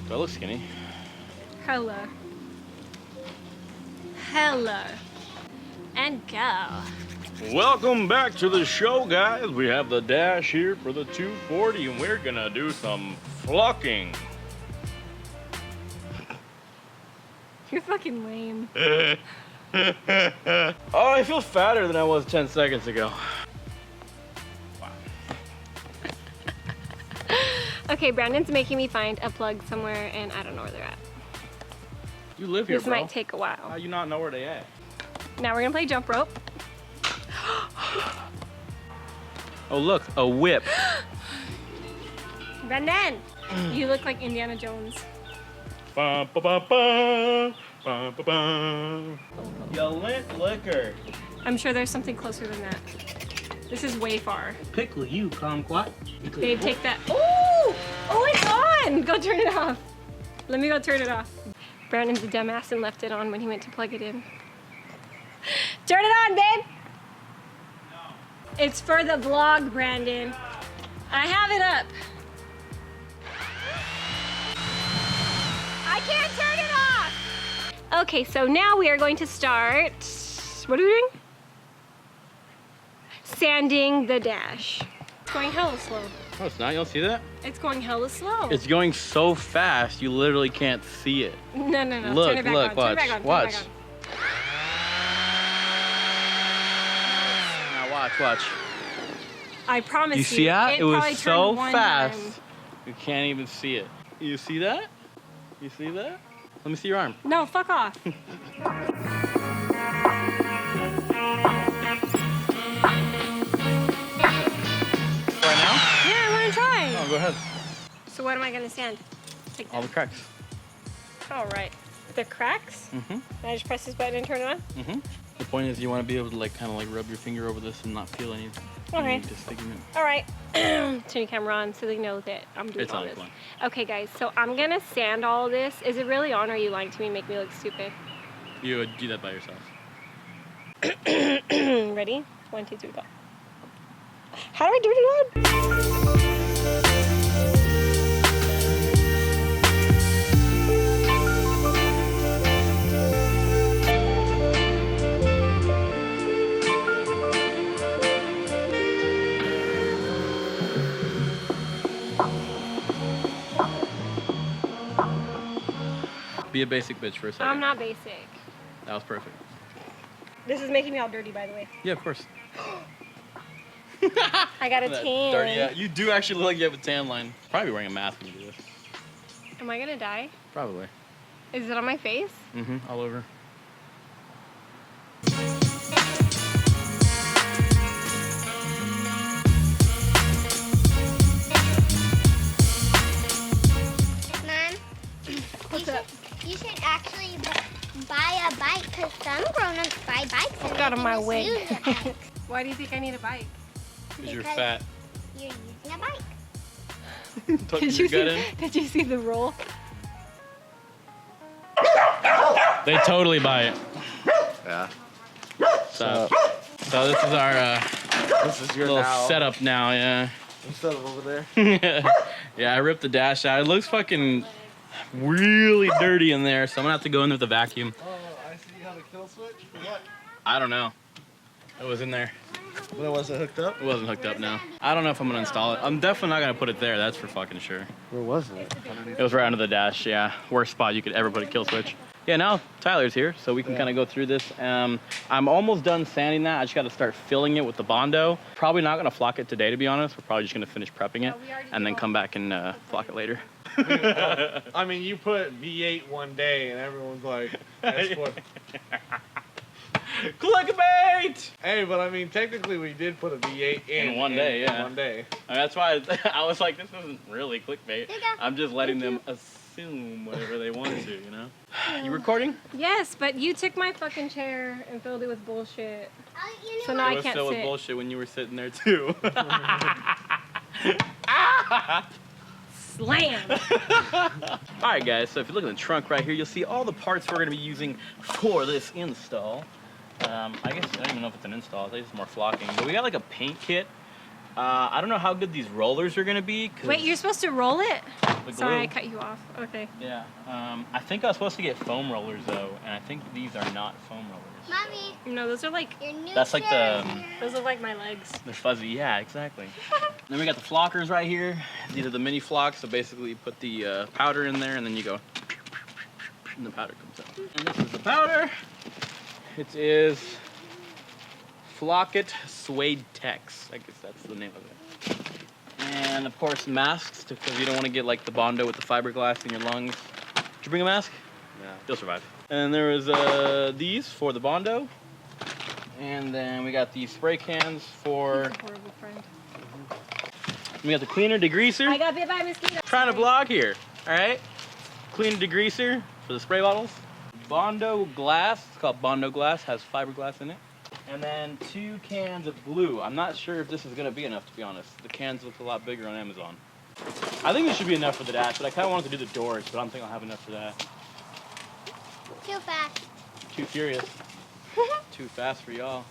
Do I look skinny? Hella. Hella. And go. Welcome back to the show, guys. We have the dash here for the 240, and we're gonna do some flocking. You're fucking lame. Oh, I feel fatter than I was 10 seconds ago. Wow. Okay, Brandon's making me find a plug somewhere, and I don't know where they're at. You live here, This bro. might take a while. How you not know where they at? Now we're gonna play jump rope. Oh, look, a whip. Brandon, you look like Indiana Jones. Ba, ba, ba, ba, ba, ba, ba. You lit liquor. I'm sure there's something closer than that. This is way far. Pickle you, kumquat. Babe, take that. Oh! Oh, it's on! Go turn it off. Let me go turn it off. Brandon's a dumbass and left it on when he went to plug it in. Turn it on, babe! No. It's for the vlog, Brandon. I have it up. I can't turn it off! Okay, so now we are going to start... What are we doing? Sanding the dash. It's going hella slow. Oh, it's not? You don't see that? It's going hella slow. It's going so fast, you literally can't see it. No. Look, turn it back look, on. watch, Turn it back on. watch. Turn it back Now watch. on. I promise you. You see that? It was probably so turned one fast. time. You can't even see it. You see that? You see that? Let me see your arm. No, fuck off. Right now? Yeah, I want to try. Oh, go ahead. So what am I going to sand? Like All the cracks. All right. The cracks? Mm-hmm. Can I just press this button and turn it on? Mm-hmm. The point is you want to be able to like kind of like rub your finger over this and not feel any Okay. disfigurement. All right. Turn your camera on so they know that I'm doing It's all on, this. come on. Okay, guys. So I'm going to sand all this. Is it really on or are you lying to me and make me look stupid? You would do that by yourself. Ready? 1, 2, 3, go. How do I do it on? Be a basic bitch for a second. I'm not basic. That was perfect. This is making me all dirty, by the way. Yeah, of course. I got a That tan. dirty, yeah, you do actually look like you have a tan line. Probably wearing a mask when you do this. Am I gonna die? Probably. Is it on my face? Mm-hmm. All over. Mom, you should actually buy a bike because some grown-ups buy bikes. It's and got they on my just wig. use the bike. Why do you think I need a bike? Because you're Because fat. You're using a bike. Tucking your gut in. Did you see the roll? They totally buy it. Yeah. So this is our This is your little now. setup now, yeah. Instead of over there. Yeah, I ripped the dash out. It looks fucking really dirty in there, so I'm gonna have to go in with the vacuum. Oh, I see you have a kill switch for what? I don't know. It was in there. When was it hooked up? It wasn't hooked up now. I don't know if I'm gonna install it. I'm definitely not gonna put it there, that's for fucking sure. Where was it? It was right under the dash, yeah. Worst spot you could ever put a kill switch. Yeah, now Tyler's here, so we can kind of go through this. I'm almost done sanding that. I just got to start filling it with the Bondo. Probably not going to flock it today, to be honest. We're probably just going to finish prepping it and then come back and flock it later. I mean, you put V8 one day and everyone's like, that's what. Clickbait! Hey, but I mean, technically we did put a V8 In one day, yeah. One day. And that's why I was like, this isn't really clickbait. There you go. I'm just letting them assume whatever they want to, you know? You recording? Yes, but you took my fucking chair and filled it with bullshit. Oh, you know So what? now I It was can't filled with sit. bullshit when you were sitting there too. Slam! Alright guys, so if you look in the trunk right here, you'll see all the parts we're going to be using for this install. I guess, I don't even know if it's an install, I think it's more flocking. But we got like a paint kit. I don't know how good these rollers are gonna be. Wait, you're supposed to roll it? The Sorry, I glue. cut you off. Okay. Yeah. I think I was supposed to get foam rollers though, and I think these are not foam rollers. Mommy, No, those are like, your new That's like chair the- is here. those are like my legs. They're fuzzy. Yeah, exactly. Then we got the flockers right here. These are the mini flocks. So basically, you put the powder in there, and then you go, and the powder comes out. And this is the powder. It is Suede-Tex. I guess that's the name of it. And of course, masks, because you don't want to get like the Bondo with the fiberglass in your lungs. Did you bring a mask? Yeah. You'll survive. And there was these for the Bondo. And then we got these spray cans for. He's a horrible friend. We got the cleaner degreaser. I got bit by a mosquito. Trying to vlog here. All right. Cleaner degreaser for the spray bottles. Bondo glass. It's called Bondo glass. Has fiberglass in it. And then 2 cans of glue. I'm not sure if this is gonna be enough, to be honest. The cans look a lot bigger on Amazon. I think this should be enough for the dash, but I kind of wanted to do the doors, but I don't think I'll have enough for that. Too fast. Too furious. Too fast for y'all.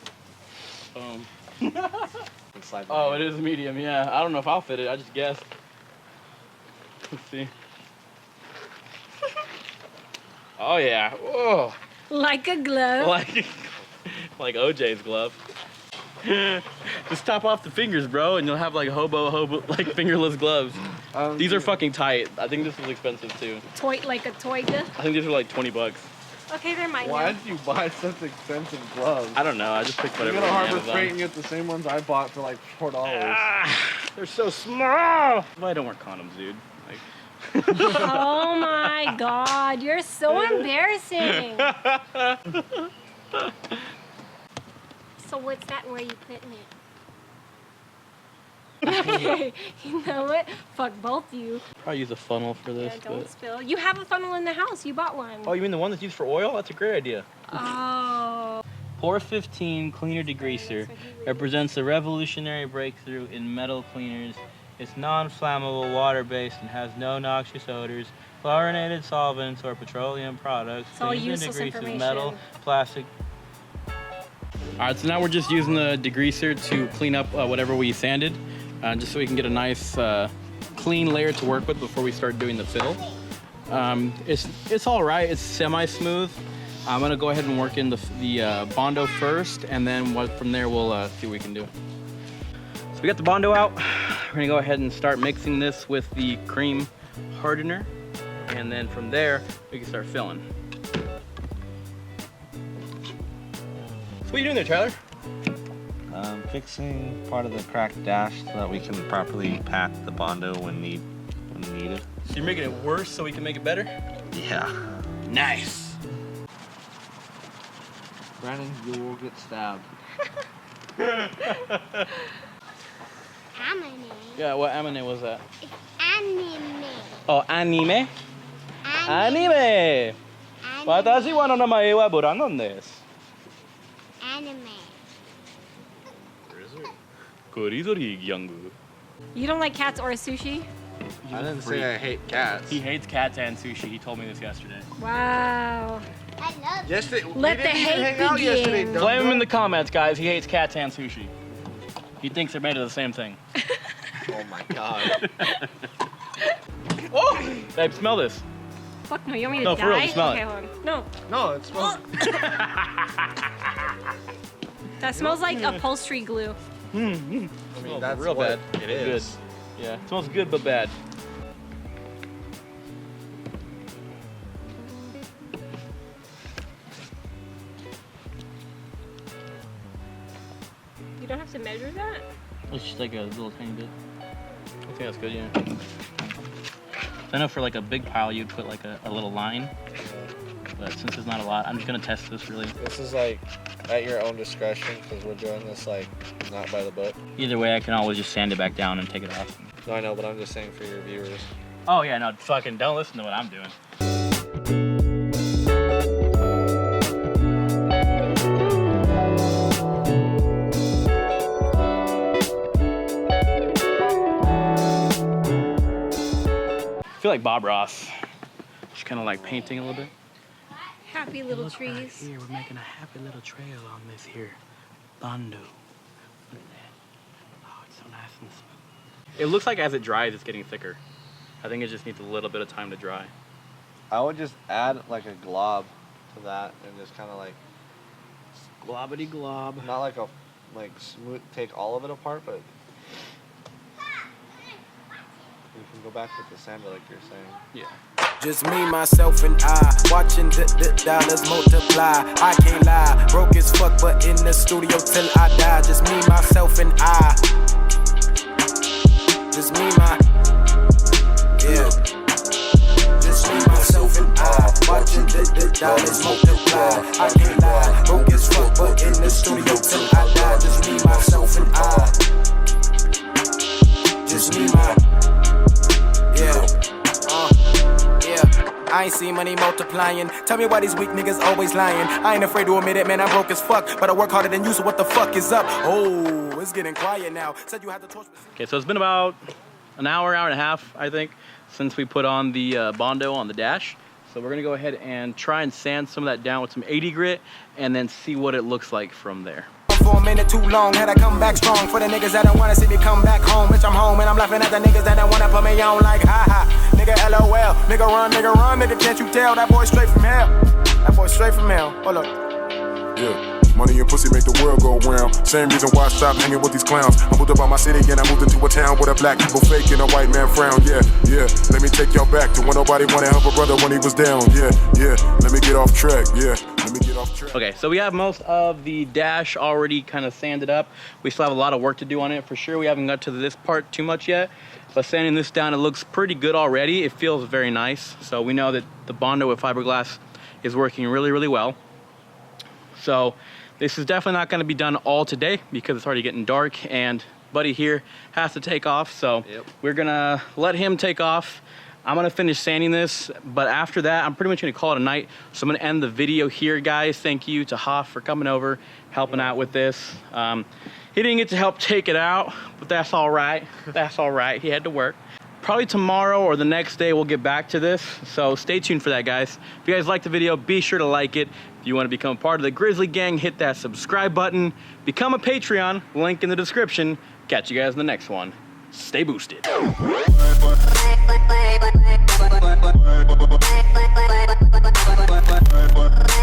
Inside the Oh, hand. it is medium, yeah. I don't know if I'll fit it. I just guessed. Let's see. Oh yeah. Whoa. Like a glove. Like OJ's glove. Just top off the fingers, bro, and you'll have like hobo like fingerless gloves. These are fucking tight. I think this is expensive too. Like a toy gun. I think these are like 20 bucks. Okay, they're mine Why now. did you buy such expensive gloves? I don't know. I just picked You whatever. go to on Harbor Amazon. Freight and get the same ones I bought for like $4. Ah, they're so small. Well, I don't wear condoms, dude. Like. Oh my god, you're so embarrassing. So what's that and where you putting it? Okay, you know what? Fuck both you. Probably use a funnel for this. Yeah, don't but... spill. You have a funnel in the house. You bought one. Oh, you mean the one that's used for oil? That's a great idea. Oh. Pour 15 cleaner degreaser represents a revolutionary breakthrough in metal cleaners. It's non-flammable, water-based, and has no noxious odors, fluorinated solvents, or petroleum products. It's all Cleans and useless degreases information. metal, plastic. All right, so now we're just using the degreaser to clean up whatever we sanded, just so we can get a nice clean layer to work with before we start doing the fill. It's all right. It's semi-smooth. I'm gonna go ahead and work in the Bondo first, and then from there we'll see what we can do. So we got the Bondo out. We're gonna go ahead and start mixing this with the cream hardener, and then from there we can start filling. So what are you doing there, Tyler? Fixing part of the cracked dash so that we can properly pack the Bondo when needed. So you're making it worse so we can make it better? Yeah. Nice. Brandon, you will get stabbed. Anime. Yeah, what anime was that? It's anime. Oh, anime? Anime. Anime! 私はの名前はブランドンです。 Anime. グリズリーヤング。 You don't like cats or sushi? I didn't say I hate cats. He hates cats and sushi. He told me this yesterday. Wow. I love Yesterday, Let we the didn't even hate hang out begin. yesterday. dumb Blame him in fuck. the comments, guys. He hates cats and sushi. He thinks they're made of the same thing. Oh my god. Oh! Babe, smell this. Fuck no, you want me to No, die? for real, just smell okay, it. hold on. No, No, it smells. that smells like upholstery glue. I mean, that's real what bad. it is. Good. Yeah, it smells good but bad. You don't have to measure that? It's just like a little tiny bit. I think that's good, yeah. I know for like a big pile you'd put like a little line, but since there's not a lot, I'm just gonna test this really. This is like at your own discretion because we're doing this like not by the book. Either way, I can always just sand it back down and take it off. No, I know, but I'm just saying for your viewers. Oh yeah, no, fucking don't listen to what I'm doing. I feel like Bob Ross. Just kind of like painting a little bit. Happy little trees. Here, we're making a happy little trail on this here Bondo. Look at that. Oh, it's so so nice and smooth. It looks like as it dries, it's getting thicker. I think it just needs a little bit of time to dry. I would just add like a glob to that and just kind of like Globbity glob. not like a like smooth take all of it apart, but you can go back with the sander like you're saying. Yeah. Just me, myself, and I, watching the dollars multiply. I can't lie, broke as fuck, but in the studio till I die. Just me, myself, and I. Just me, yeah. Just me, myself, and I, watching the dollars multiply. I can't lie, broke as fuck, but in the studio till I die. Just me, myself, and I. Just me, I ain't seen money multiplying. Tell me why these weak niggas always lying. I ain't afraid to admit it, man, I'm broke as fuck. But I work harder than you, so what the fuck is up? Oh, it's getting quiet now. Said you had the torch. Okay, so it's been about an hour and a half, I think, since we put on the Bondo on the dash. So we're gonna go ahead and try and sand some of that down with some 80 grit and then see what it looks like from there. For a minute too long, had I come back strong. For the niggas that don't wanna see me come back home. Bitch, I'm home and I'm laughing at the niggas that don't wanna put me on like ha ha. Nigga LOL, nigga run, nigga, can't you tell? That boy straight from hell. That boy straight from hell. Hold up. Yeah. Money and pussy make the world go round. Same reason why I stopped hanging with these clowns. I moved up out my city and I moved into a town where the black people fake and a white man frown. Yeah, yeah. Let me take y'all back to when nobody wanted help a brother when he was down. Yeah, yeah. Let me get off track. Yeah, let me get off track. Okay, so we have most of the dash already kind of sanded up. We still have a lot of work to do on it for sure. We haven't got to this part too much yet. But sanding this down, it looks pretty good already. It feels very nice. So we know that the Bondo with fiberglass is working really, really well. So this is definitely not gonna be done all today because it's already getting dark and Buddy here has to take off. So we're gonna let him take off. I'm gonna finish sanding this, but after that, I'm pretty much gonna call it a night. So I'm gonna end the video here, guys. Thank you to Hoff for coming over, helping out with this. He didn't get to help take it out, but that's all right. That's all right, he had to work. Probably tomorrow or the next day we'll get back to this, so stay tuned for that, guys. If you guys liked the video, be sure to like it. If you want to become part of the Grizzly Gang, hit that subscribe button. Become a Patreon, link in the description. Catch you guys in the next one. Stay boosted. Bye.